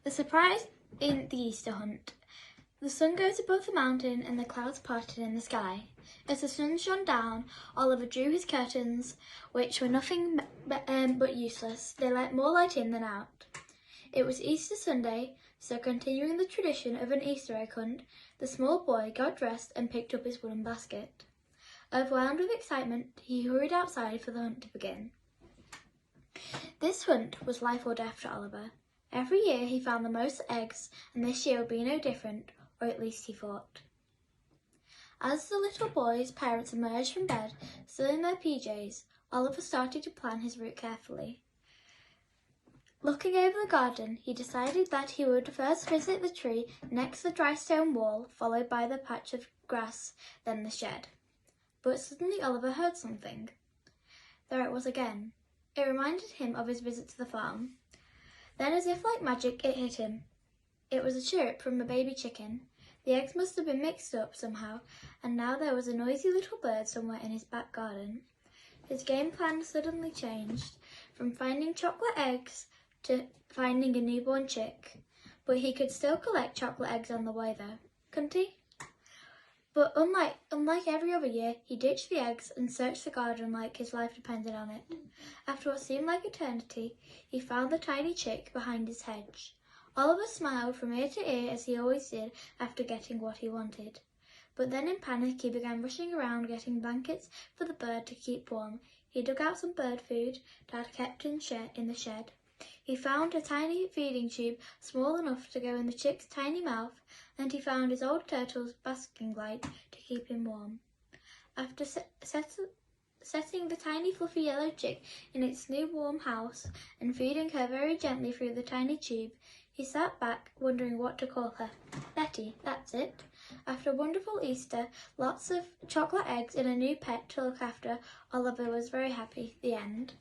The surprise in the Easter hunt. The sun goes above the mountain and the clouds parted in the sky. As the sun shone down, Oliver drew his curtains, which were nothing but useless. They let more light in than out. It was Easter Sunday, so continuing the tradition of an Easter egg hunt, the small boy got dressed and picked up his wooden basket. Overwhelmed with excitement, he hurried outside for the hunt to begin. This hunt was life or death to Oliver. Every year he found the most eggs, and this year would be no different, or at least he thought. As the little boy's parents emerged from bed, still in their PJs, Oliver started to plan his route carefully. Looking over the garden, he decided that he would first visit the tree next to the dry stone wall, followed by the patch of grass, then the shed. But suddenly Oliver heard something. There it was again. It reminded him of his visit to the farm. Then, as if like magic, it hit him. It was a chirp from a baby chicken. The eggs must have been mixed up somehow, and now there was a noisy little bird somewhere in his back garden. His game plan suddenly changed, from finding chocolate eggs to finding a newborn chick. But he could still collect chocolate eggs on the way though, couldn't he? But unlike every other year, he ditched the eggs and searched the garden like his life depended on it. After what seemed like eternity, he found the tiny chick behind his hedge. Oliver smiled from ear to ear as he always did after getting what he wanted. But then in panic he began rushing around getting blankets for the bird to keep warm. He dug out some bird food Dad kept in the shed. He found a tiny feeding tube small enough to go in the chick's tiny mouth, and he found his old turtle's basking light to keep him warm. After setting the tiny fluffy yellow chick in its new warm house and feeding her very gently through the tiny tube, he sat back wondering what to call her. Betty, that's it. After a wonderful Easter, lots of chocolate eggs and a new pet to look after, Oliver was very happy. The end.